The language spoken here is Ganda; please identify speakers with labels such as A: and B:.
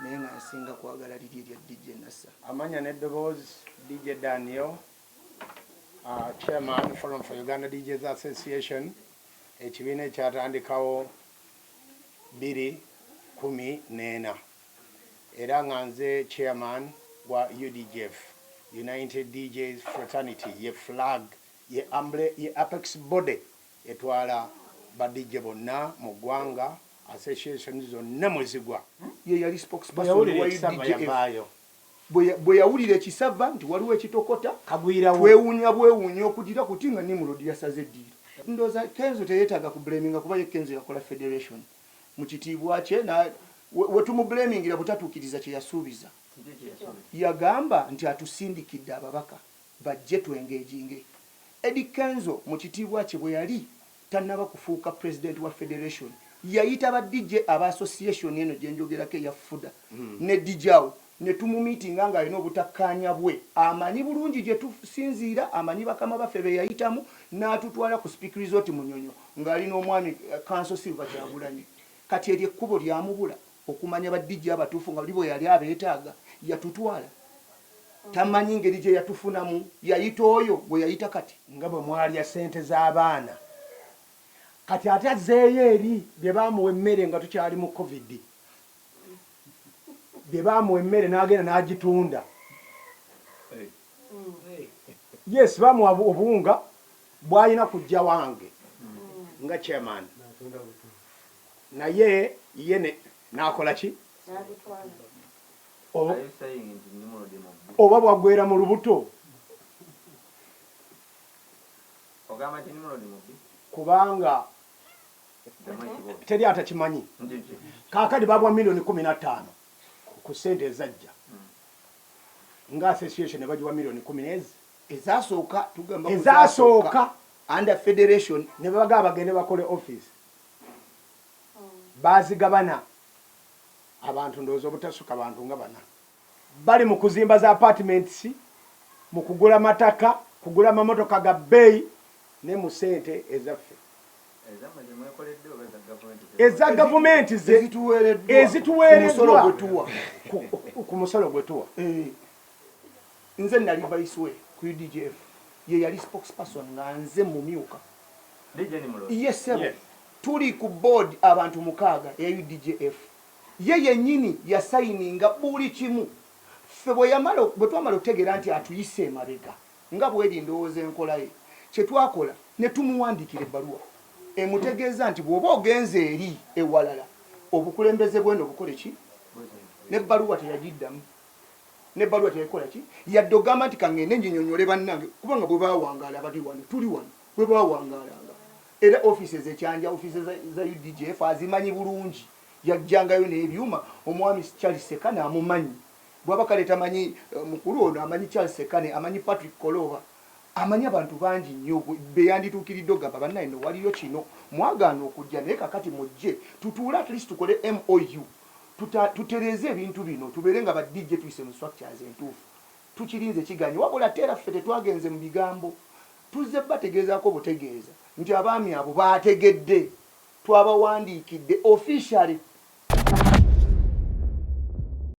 A: naye nga nsinga kwagala liri erya DJ Nassa.
B: Amanya n'eddoboozi DJ Daniel, Chairman Forum for Uganda DJs Association, ekibiina ekyatandikawo 2014 era nga nze Chairman wa UDGF, United DJs Fraternity, ye flag ye apex body etwala ba DJ bonna mu ggwanga, association zonna mwezigwa.
A: Ye yali spokesperson wa UDGF. Bwe yawulira ekisava nti waliwo ekitokota twewuunya bwewuunya okugira kuti nga Nimrod yasaze eddiiro. Ndowooza Kenzo teyeetaaga kublaminga kuba ye Kenzo yakola federation mu kitiibwa kye, we tumublamingira butatuukiriza kye yasuubiza. Yagamba nti atusindikidde ababaka bajje twengeejinge. Eddie Kenzo mu kitiibwa kye bwe yali tannaba kufuuka president wa federation, yayita ba DJ aba association eno gye njogerako eya FUDA ne DJ awo ne tumumiitinga nga alina obutakkaanya bwe, amanyi bulungi gye tusinziira, amanyi bakama baffe be yayitamu, n'atutwala ku Speak Resort Munyonyo ng'alina omwami Council Silver Kyagulanyi. Kati eryo ekkubo lyamubula okumanya ba DJ abatuufu nga bwe yali abeetaaga, yatutwala. Tamanyi ngeri gye yatufunamu, yayita oyo bwe yayita kati.
B: Nga bwe mwalya ssente z'abaana. Kati ate azzeeyo eri bye baamuwa emmere nga tukyali mu COVID. Bye baamuwa emmere n'agenda n'agitunda. Yes, baamuwa obuwunga bw'alina kujja wange nga chairman. Naye ye n'akola ki? Oba bwagwera mu lubuto. Kubanga teri atakimanyi. Kaakati baabwa milioni 15 ku ssente ezajja. Nga association ne bagiwa milioni 10
A: ezasooka tugamba
B: ezasooka
A: under federation
B: ne babaga bagende bakole office. Bazigabana abantu ndowooza obutasuka abantu nga bana. Bali mu kuzimba za apartments, mu kugula mataka, kugula mamotoka ga bbeeyi ne mu ssente ezaffe. Eza gavumenti ezituweereddwa ku musolo gwe tuwa.
A: Nze nali vicewe ku UDGF, ye yali spokesperson nga nze mumyuka. Yes, tuli ku board abantu 6 ya UDGF. Ye yennyini yasayininga buli kimu. Ffe bwe twamala otegeera nti atuyise emabega nga bweri ndowooza enkola ye, kye twakola ne tumuwandiikira ebbaluwa emutegeeza nti bw'oba ogenze eri ewalala obukulembeze bweno bukole ki? N'ebbaluwa teyagiddamu. N'ebbaluwa teyakola ki? Yadde ogamba nti kangende njinyonyole bannange kubanga bwe baawangaala bali wano tuli wano bwe baawangaalanga. Era offices ekyanja offices za UDGF azimanyi bulungi. Yajjangayo n'ebyuma omwami Charles Sekane amumanyi. Bwaba kale tamanyi mukulu ono amanyi Charles Sekane, amanyi Patrick Kolova, amanyi abantu bangi nnyo be yandituukiridde ogamba bannaye no waliyo kino mwagaana okujja naye kakati mujje tutuule at least tukole MOU tutereze ebintu bino tubeere nga ba DJ tuyise mu structures entuufu tukirinze kiganyi wabula tera ffe tetwagenze mu bigambo tuzze bategeezaako butegeeza nti abaami abo baategedde twabawandiikidde officially